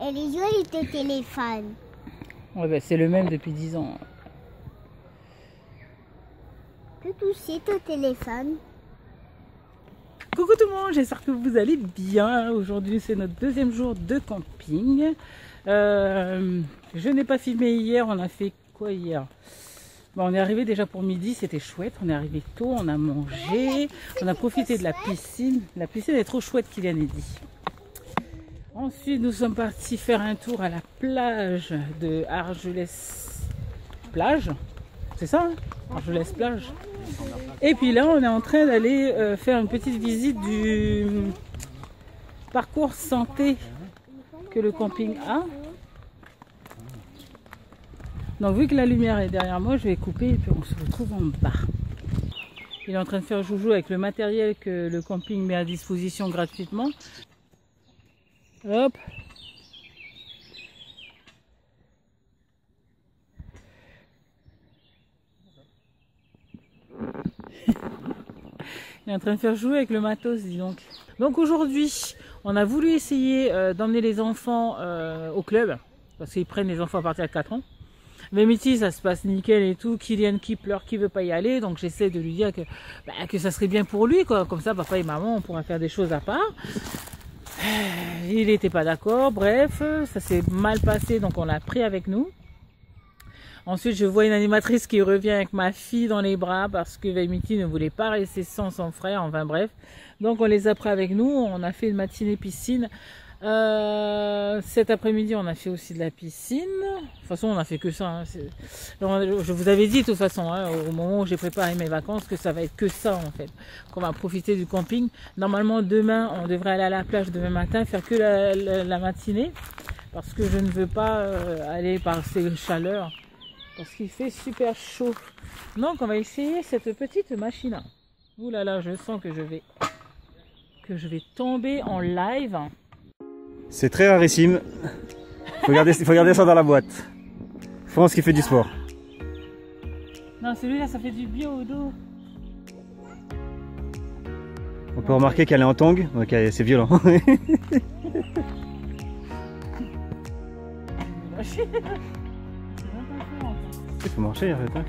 Elle est jolie ton téléphone. Ouais, bah, c'est le même depuis 10 ans. Tu peux toucher ton téléphone? Coucou tout le monde, j'espère que vous allez bien. Aujourd'hui c'est notre deuxième jour de camping. Je n'ai pas filmé hier, on a fait quoi hier? Bon, on est arrivé déjà pour midi, c'était chouette, on est arrivé tôt, on a mangé, on a profité de la piscine. La piscine est trop chouette, Kylian a dit. Ensuite nous sommes partis faire un tour à la plage de Argelès Plage. C'est ça, hein? Argelès Plage. Et puis là, on est en train d'aller faire une petite visite du parcours santé que le camping a. Donc vu que la lumière est derrière moi, je vais couper et puis on se retrouve en bas. Il est en train de faire joujou avec le matériel que le camping met à disposition gratuitement. Hop. Il est en train de faire jouer avec le matos, dis donc. Donc aujourd'hui, on a voulu essayer d'emmener les enfants au club, parce qu'ils prennent les enfants à partir de 4 ans. Mais Mitty, ça se passe nickel et tout. Kylian qui pleure, qui veut pas y aller, donc j'essaie de lui dire que ça serait bien pour lui, quoi. Comme ça, papa et maman, on pourra faire des choses à part. Il n'était pas d'accord, bref, ça s'est mal passé, donc on l'a pris avec nous. Ensuite, je vois une animatrice qui revient avec ma fille dans les bras parce que Mitty ne voulait pas rester sans son frère, enfin bref. Donc on les a pris avec nous, on a fait une matinée piscine. Cet après-midi, on a fait aussi de la piscine. De toute façon, on n'a fait que ça. Hein. Je vous avais dit de toute façon, hein, au moment où j'ai préparé mes vacances, que ça va être que ça en fait. Qu'on va profiter du camping. Normalement, demain, on devrait aller à la plage demain matin, faire que la matinée. Parce que je ne veux pas aller par ces chaleurs. Parce qu'il fait super chaud. Donc on va essayer cette petite machine. Ouh là là, je sens que je vais tomber en live. C'est très rarissime. Faut garder ça dans la boîte. France qui fait du sport. Non, celui-là, ça fait du bien au dos. On peut remarquer qu'elle est en tongue. Ok, c'est violent. Il faut marcher en fait. Hein.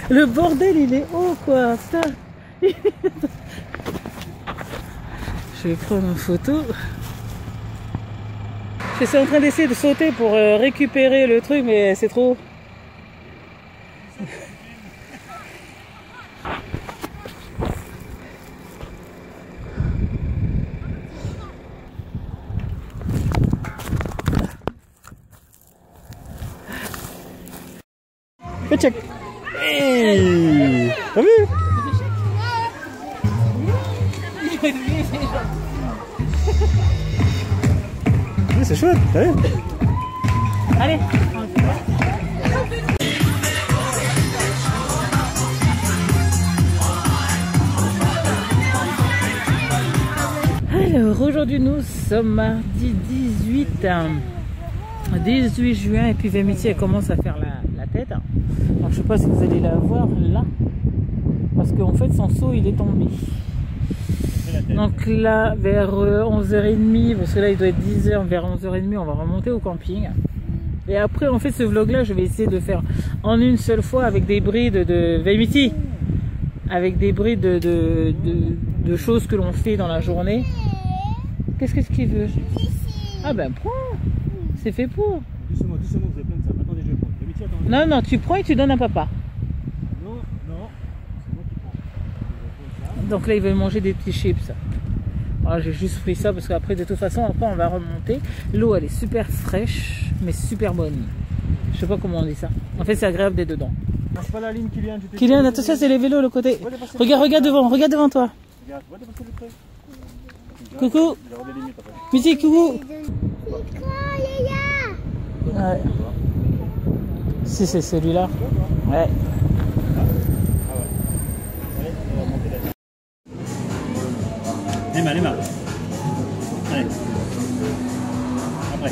Le bordel, il est haut, quoi. Putain. Je vais prendre une photo. Je suis en train d'essayer de sauter pour récupérer le truc, mais c'est trop. Check. Hey, t'as vu? Oui, c'est chouette, t'as vu? Allez. Alors aujourd'hui nous sommes mardi 18 juin et puis Vémiti elle commence à faire la tête. Alors je sais pas si vous allez la voir là. parce qu'en fait son seau il est tombé. Donc là vers 11h30, parce que là il doit être 10h, vers 11h30 on va remonter au camping. Et après en fait ce vlog là je vais essayer de faire en une seule fois avec des brides de Vemiti, avec des brides de choses que l'on fait dans la journée. Qu'est-ce qu'il veut? Ah ben prends, c'est fait pour. Doucement, doucement, vous avez plein de ça. Attendez, je vais prendre. Vemiti, attendez. Non, non, tu prends et tu donnes à papa. Non, non, c'est moi qui prends. Donc là il veut manger des petits chips. Voilà, j'ai juste pris ça parce qu'après de toute façon après on va remonter. L'eau elle est super fraîche mais super bonne. Je sais pas comment on dit ça. En fait c'est agréable d'être dedans. Passe pas la ligne, Kylian. Kylian, attention c'est les vélos le côté. Regarde devant toi. Regarde, va dépasser le truc. Coucou. Il y aura des limites après. Musique, coucou. Ouais. Si c'est celui-là. Ouais. Emma, Emma. Allez. Après.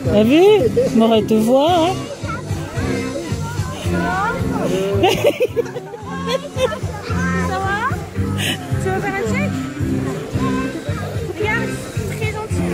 T'as vu? M'aurait te voir, hein? Ça va? Tu veux faire un check? Regarde, très gentil.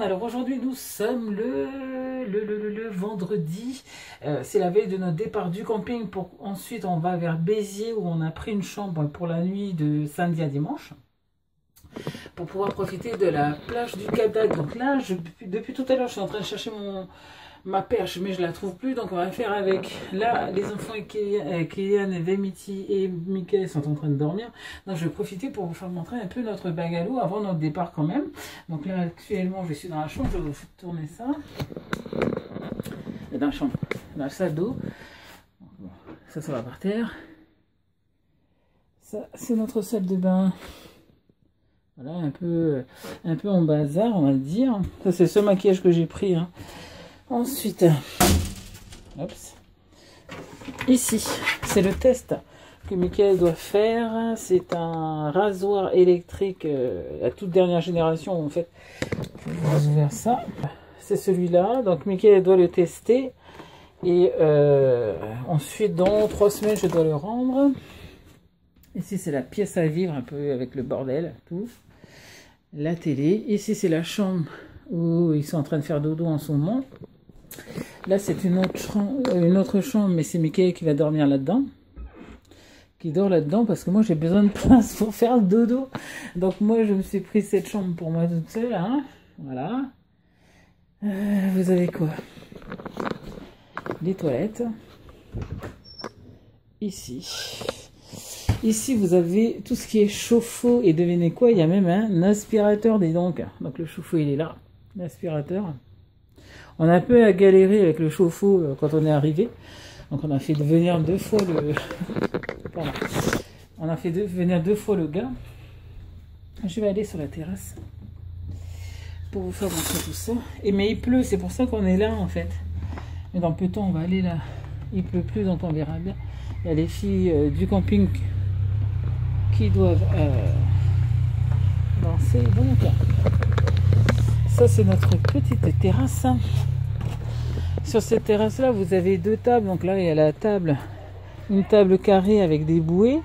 Alors aujourd'hui nous sommes le vendredi, c'est la veille de notre départ du camping. Ensuite on va vers Béziers où on a pris une chambre pour la nuit de samedi à dimanche pour pouvoir profiter de la plage du Cap d'Agde. Donc là depuis tout à l'heure je suis en train de chercher ma perche mais je la trouve plus, donc on va faire avec. Là les enfants Kylian et Vemiti et Michael sont en train de dormir, donc je vais profiter pour vous faire montrer un peu notre bungalow avant notre départ quand même. Donc là actuellement je suis dans la chambre, je vais vous tourner ça dans la chambre, dans la salle d'eau. Bon, ça va par terre. Ça c'est notre salle de bain Voilà, un peu en bazar, on va dire. Ça, c'est ce maquillage que j'ai pris. Hein. Ensuite, oups. Ici, c'est le test que Michael doit faire. C'est un rasoir électrique, la toute dernière génération en fait. Je vais vous ouvrir ça. C'est celui-là. Donc Michael doit le tester. Et ensuite, dans 3 semaines, je dois le rendre. Ici, c'est la pièce à vivre, un peu avec le bordel, tout. La télé. Ici, c'est la chambre où ils sont en train de faire dodo en ce moment. Là, c'est une autre chambre, mais c'est Michael qui va dormir là-dedans. Qui dort là-dedans parce que moi, j'ai besoin de place pour faire le dodo. Donc, moi, je me suis pris cette chambre pour moi toute seule. Hein. Voilà. Vous avez quoi? Les toilettes. Ici. Ici, vous avez tout ce qui est chauffe-eau. Et devinez quoi? Il y a même un aspirateur, dis donc. Donc, le chauffe-eau, il est là. L'aspirateur. On a un peu à galérer avec le chauffe-eau quand on est arrivé. Donc, on a fait venir 2 fois le... Pardon. On a fait venir 2 fois le gars. Je vais aller sur la terrasse pour vous faire montrer tout ça. Mais il pleut, c'est pour ça qu'on est là, en fait. Mais dans peu de temps, on va aller là. Il pleut plus, donc on verra bien. Il y a les filles du camping qui doivent danser. Donc, ça, c'est notre petite terrasse. Sur cette terrasse-là, vous avez 2 tables. Donc là, il y a la table, une table carrée avec des bouées.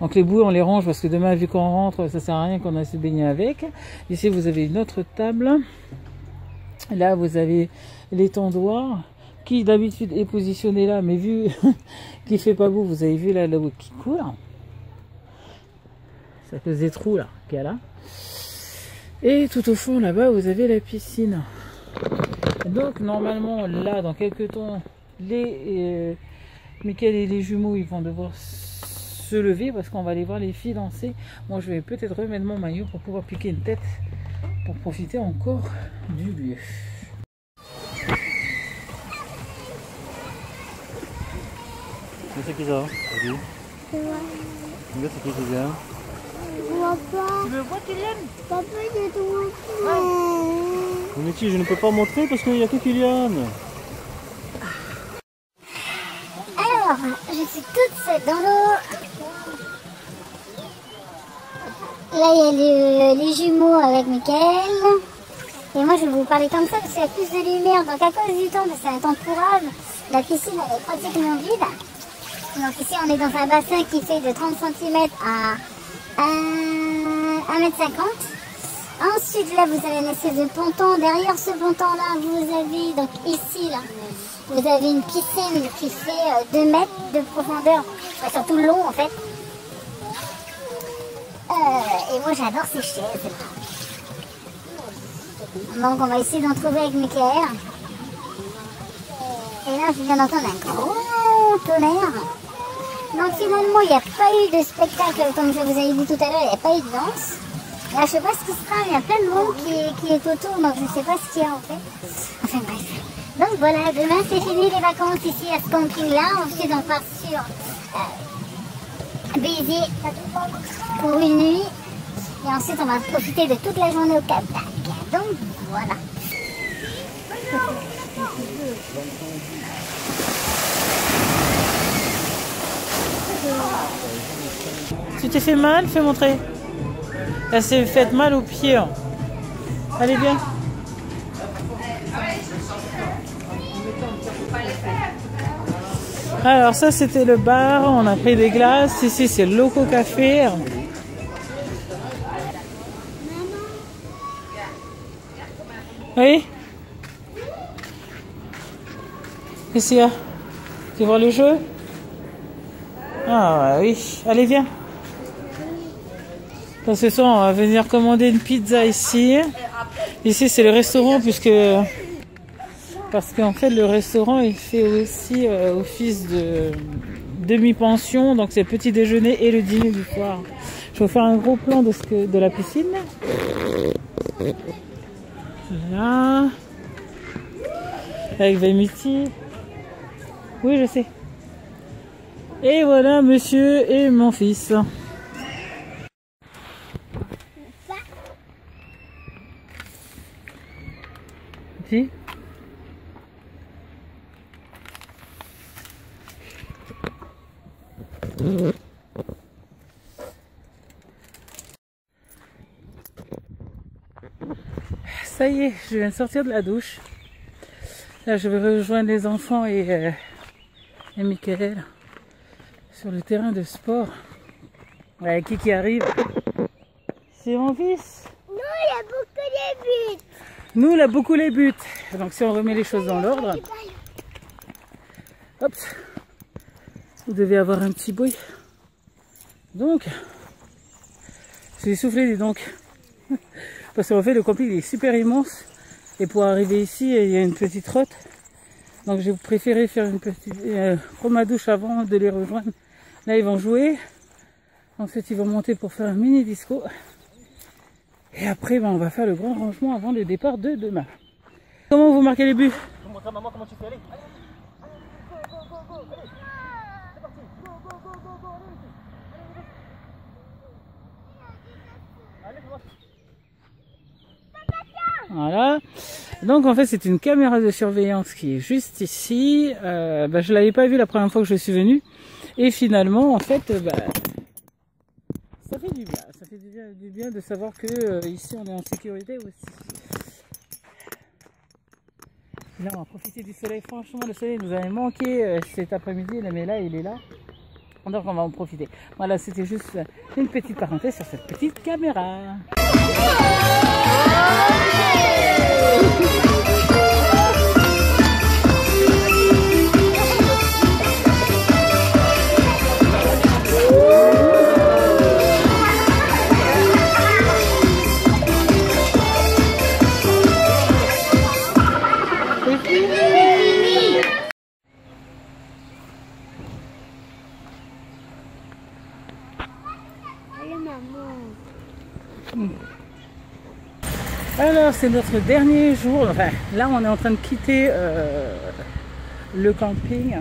Donc les bouées, on les range parce que demain, vu qu'on rentre, ça sert à rien qu'on a se baigner avec. Ici, vous avez une autre table. Là, vous avez l'étendoir qui d'habitude est positionné là, mais vu qu'il fait pas beau, vous avez vu là l'eau qui coule. C'est à cause des trous là qu'il y a là. Et tout au fond là-bas, vous avez la piscine. Donc normalement là, dans quelques temps, les Michael et les jumeaux, ils vont devoir se lever parce qu'on va aller voir les filles danser. Moi, je vais peut-être remettre mon maillot pour pouvoir piquer une tête pour profiter encore du lieu. C'est qui ça? Vas-y. C'est qui vient? Je vois pas. Tu le vois, tu l'aimes? Papa, il est tout. Mais je ne peux pas montrer parce qu'il n'y a que Kylian. Alors, je suis toute seule dans l'eau. Là, il y a les jumeaux avec Michael. Et moi, je vais vous parler comme ça parce qu'il y a plus de lumière. Donc, à cause du temps, c'est un temporal, la piscine elle est pratiquement vide. Donc, ici, on est dans un bassin qui fait de 30 cm à 1,50 m. Ensuite, là, vous avez une espèce de ponton. Derrière ce ponton-là, vous avez, donc ici, là, vous avez une piscine qui fait 2 mètres de profondeur. Surtout long, en fait. Et moi, j'adore ces chaises. Donc, on va essayer d'en trouver avec Michael. Et là, je viens d'entendre un gros tonnerre. Donc, finalement, il n'y a pas eu de spectacle, comme je vous avais dit tout à l'heure, il n'y a pas eu de danse. Là, je ne sais pas ce qui se passe, il y a plein de monde qui est autour, donc je ne sais pas ce qu'il y a en fait. Enfin, bref. Donc, voilà, demain, c'est fini les vacances ici à ce camping-là. Ensuite, on part sur Béziers pour une nuit. Et ensuite, on va profiter de toute la journée au Cap d'Agde. Donc, voilà. Tu t'es fait mal? Fais montrer. Elle s'est fait mal au pied. Allez, bien. Alors ça, c'était le bar. On a pris des glaces. Ici, c'est le Loco Café. Oui? Qu'est-ce qu'il y a? Tu vois le jeu? Ah oui, allez viens. Donc, ce soir, on va venir commander une pizza ici. Ici, c'est le restaurant parce qu'en fait, le restaurant, il fait aussi office de demi-pension. Donc, c'est le petit déjeuner et le dîner du soir. Je vais vous faire un gros plan de la piscine. Là. Avec Vemiti. Oui, je sais. Et voilà, monsieur et mon fils. parti. Ça y est, je viens de sortir de la douche. Là, je vais rejoindre les enfants et Michael sur le terrain de sport. Ouais, qui arrive? C'est mon fils. Nous, il y a beaucoup de buts. Nous, il a beaucoup les buts. Donc, si on remet les choses dans l'ordre, hop, vous devez avoir un petit bruit. Donc, je suis essoufflé, dis donc. Parce qu'en fait, le camping est super immense. Et pour arriver ici, il y a une petite route. Donc, j'ai préféré faire une petite, prendre ma douche avant de les rejoindre. Là, ils vont jouer. Ensuite, ils vont monter pour faire un mini disco. Et après, ben, on va faire le grand rangement avant le départ de demain. Comment vous marquez les buts? Je vais montrer à maman comment tu fais, allez. Voilà. Donc en fait c'est une caméra de surveillance qui est juste ici. Je l'avais pas vue la première fois que je suis venue. Et finalement en fait ça fait du bien. Ça fait du bien de savoir que ici on est en sécurité aussi. Là on va profiter du soleil. Franchement le soleil nous avait manqué cet après-midi. Mais là il est là. Donc on va en profiter. Voilà, c'était juste une petite parenthèse sur cette petite caméra. Alors c'est notre dernier jour, enfin là on est en train de quitter le camping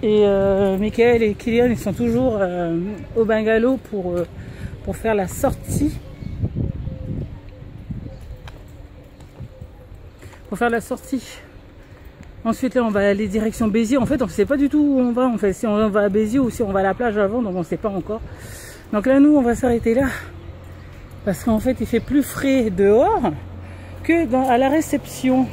et Michael et Kylian ils sont toujours au bungalow pour faire la sortie. Ensuite là on va aller direction Béziers. En fait on ne sait pas du tout où on va, en fait, si on va à Béziers ou si on va à la plage avant, donc on ne sait pas encore. Donc là nous on va s'arrêter là parce qu'en fait il fait plus frais dehors que à la réception.